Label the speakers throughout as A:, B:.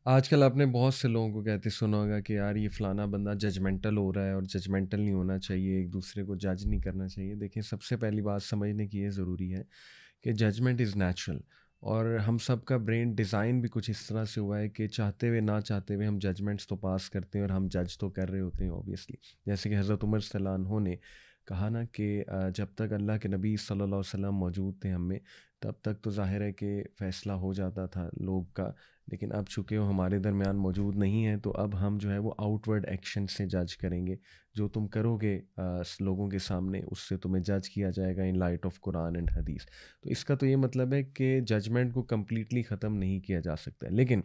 A: آج کل آپ نے بہت سے لوگوں کو کہتے سنا ہوگا کہ یار یہ فلانا بندہ ججمنٹل ہو رہا ہے، اور ججمنٹل نہیں ہونا چاہیے، ایک دوسرے کو جج نہیں کرنا چاہیے۔ دیکھیں، سب سے پہلی بات سمجھنے کی یہ ضروری ہے کہ ججمنٹ از نیچرل، اور ہم سب کا برین ڈیزائن بھی کچھ اس طرح سے ہوا ہے کہ چاہتے ہوئے نہ چاہتے ہوئے ہم ججمنٹس تو پاس کرتے ہیں، اور ہم جج تو کر رہے ہوتے ہیں اوبیسلی۔ جیسے کہ حضرت عمر صلی اللہ عنہ نے کہا نا کہ جب تک اللہ کے نبی صلی اللہ علیہ وسلم موجود تھے ہم میں، تب تک تو ظاہر ہے کہ فیصلہ ہو جاتا تھا لوگ کا، لیکن اب چونکہ وہ ہمارے درمیان موجود نہیں ہیں، تو اب ہم جو ہے وہ آؤٹ ورڈ ایکشن سے جج کریں گے۔ جو تم کرو گے لوگوں کے سامنے، اس سے تمہیں جج کیا جائے گا in light of Quran and Hadith. تو اس کا تو یہ مطلب ہے کہ ججمنٹ کو کمپلیٹلی ختم نہیں کیا جا سکتا ہے، لیکن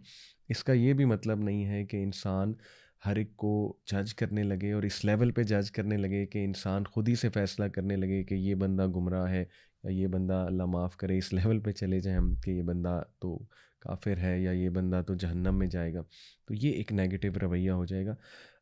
A: اس کا یہ بھی مطلب نہیں ہے کہ انسان ہر ایک کو جج کرنے لگے، اور اس لیول پہ جج کرنے لگے کہ انسان خود ہی سے فیصلہ کرنے لگے کہ یہ بندہ گمراہ ہے، یا یہ بندہ اللہ معاف کرے، اس لیول پہ چلے جائیں ہم کہ یہ بندہ تو کافر ہے، یا یہ بندہ تو جہنم میں جائے گا۔ تو یہ ایک نیگیٹو رویہ ہو جائے گا۔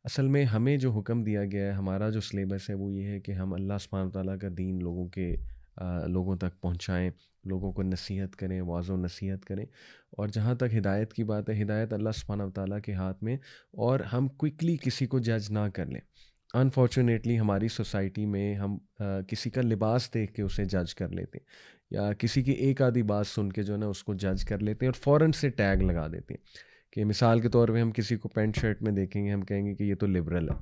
A: اصل میں ہمیں جو حکم دیا گیا ہے، ہمارا جو سلیبس ہے، وہ یہ ہے کہ ہم اللہ سبحانہ وتعالیٰ کا دین لوگوں تک پہنچائیں، لوگوں کو نصیحت کریں، واعظ و نصیحت کریں۔ اور جہاں تک ہدایت کی بات ہے، ہدایت اللہ سبحانہ وتعالیٰ کے ہاتھ میں، اور ہم کوئکلی کسی کو جج نہ کر لیں۔ انفارچونیٹلی ہماری سوسائٹی میں ہم کسی کا لباس دیکھ کے اسے جج کر لیتے ہیں، یا کسی کی ایک آدھی بات سن کے جو ہے نا اس کو جج کر لیتے ہیں، اور فوراً سے ٹیگ لگا دیتے ہیں کہ مثال کے طور پہ ہم کسی کو پینٹ شرٹ میں دیکھیں گے، ہم کہیں گے کہ یہ تو لبرل ہے۔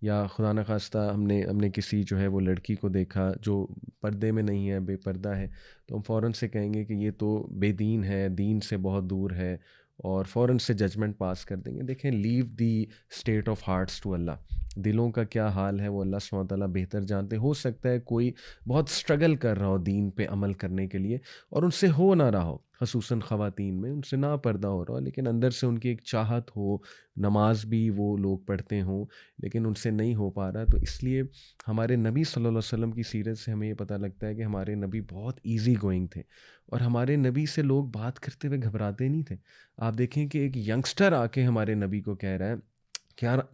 A: یا خدا نخواستہ ہم نے کسی جو ہے وہ لڑکی کو دیکھا جو پردے میں نہیں ہے، بے پردہ ہے، تو ہم فوراً سے کہیں گے کہ یہ تو بے دین ہے، دین سے بہت دور ہے، اور فوراً سے ججمنٹ پاس کر دیں گے۔ دیکھیں، leave the state of hearts to Allah. دلوں کا کیا حال ہے وہ اللہ سبحانہ وتعالیٰ بہتر جانتے۔ ہو سکتا ہے کوئی بہت اسٹرگل کر رہا ہو دین پہ عمل کرنے کے لیے، اور ان سے ہو نہ رہا ہو، خصوصاً خواتین میں ان سے نا پردہ ہو رہا ہو، لیکن اندر سے ان کی ایک چاہت ہو، نماز بھی وہ لوگ پڑھتے ہوں، لیکن ان سے نہیں ہو پا رہا۔ تو اس لیے ہمارے نبی صلی اللہ علیہ وسلم کی سیرت سے ہمیں یہ پتہ لگتا ہے کہ ہمارے نبی بہت ایزی گوئنگ تھے، اور ہمارے نبی سے لوگ بات کرتے ہوئے گھبراتے نہیں تھے۔ آپ دیکھیں کہ ایک ینگسٹر آ کے ہمارے نبی کو کہہ رہا ہے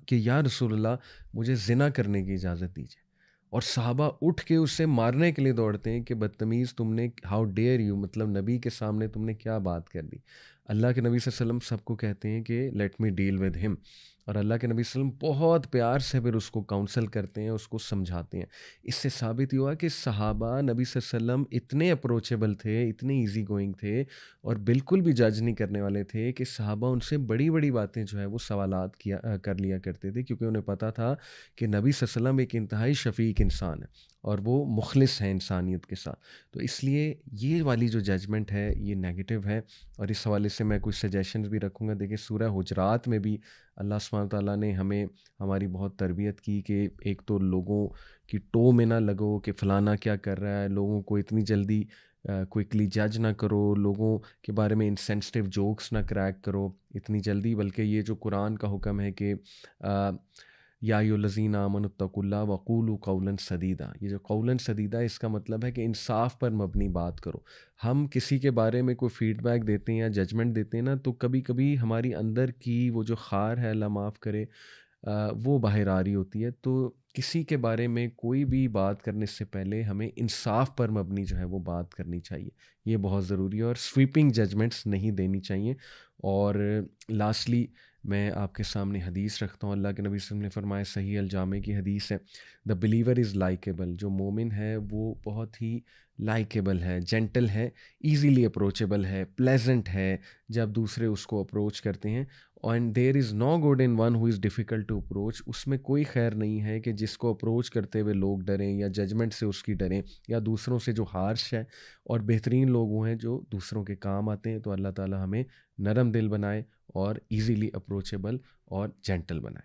A: کہ یا رسول اللہ، مجھے زنا کرنے کی اجازت دیجیے، اور صحابہ اٹھ کے اسے مارنے کے لیے دوڑتے ہیں کہ بدتمیز، تم نے ہاؤ ڈیئر یو، مطلب نبی کے سامنے تم نے کیا بات کر دی۔ اللہ کے نبی صلی اللہ علیہ وسلم سب کو کہتے ہیں کہ لیٹ می ڈیل ود ہم، اور اللہ کے نبی صلی اللہ علیہ وسلم بہت پیار سے پھر اس کو کاؤنسل کرتے ہیں، اس کو سمجھاتے ہیں۔ اس سے ثابت یہ ہوا کہ صحابہ نبی صلی اللہ علیہ وسلم اتنے اپروچیبل تھے، اتنے ایزی گوئنگ تھے، اور بالکل بھی جج نہیں کرنے والے تھے کہ صحابہ ان سے بڑی بڑی باتیں جو ہے وہ سوالات کر لیا کرتے تھے، کیونکہ انہیں پتہ تھا کہ نبی صلی اللہ علیہ وسلم ایک انتہائی شفیق انسان ہے، اور وہ مخلص ہیں انسانیت کے ساتھ۔ تو اس لیے یہ والی جو ججمنٹ ہے یہ نیگیٹو ہے، اور اس حوالے سے میں کچھ سجیشنز بھی رکھوں گا۔ دیکھیں، سورہ حجرات میں بھی اللہ سبحانہ تعالیٰ نے ہماری بہت تربیت کی کہ ایک تو لوگوں کی ٹو میں نہ لگو کہ فلانا کیا کر رہا ہے، لوگوں کو اتنی جلدی کوئکلی جج نہ کرو، لوگوں کے بارے میں انسینسٹیو جوکس نہ کریک کرو اتنی جلدی، بلکہ یہ جو قرآن کا حکم ہے کہ یا ایھا الذین آمنوا اتقوا اللہ وقولوا قولا سدیدا، یہ جو قولا سدیدا ہے، اس کا مطلب ہے کہ انصاف پر مبنی بات کرو۔ ہم کسی کے بارے میں کوئی فیڈ بیک دیتے ہیں یا ججمنٹ دیتے ہیں نا، تو کبھی کبھی ہماری اندر کی وہ جو خار ہے، اللہ معاف کرے، وہ باہر آ رہی ہوتی ہے۔ تو کسی کے بارے میں کوئی بھی بات کرنے سے پہلے ہمیں انصاف پر مبنی جو ہے وہ بات کرنی چاہیے، یہ بہت ضروری ہے، اور سویپنگ ججمنٹس نہیں دینی چاہیے۔ اور لاسٹلی میں آپ کے سامنے حدیث رکھتا ہوں، اللہ کے نبی صلی اللہ علیہ وسلم نے فرمایا، صحیح الجامع کی حدیث ہے، دا بلیور از لائکیبل، جو مومن ہے وہ بہت ہی لائکیبل ہے، جینٹل ہے، ایزیلی اپروچیبل ہے، پلیزنٹ ہے جب دوسرے اس کو اپروچ کرتے ہیں۔ And there is no good in one who is difficult to approach, اس میں کوئی خیر نہیں ہے کہ جس کو اپروچ کرتے ہوئے لوگ ڈریں، یا ججمنٹ سے اس کی ڈریں، یا دوسروں سے جو ہارش ہے۔ اور بہترین لوگ وہ ہیں جو دوسروں کے کام آتے ہیں۔ تو اللہ تعالی ہمیں نرم دل بنائے، اور ایزیلی اپروچیبل اور جینٹل بنائے۔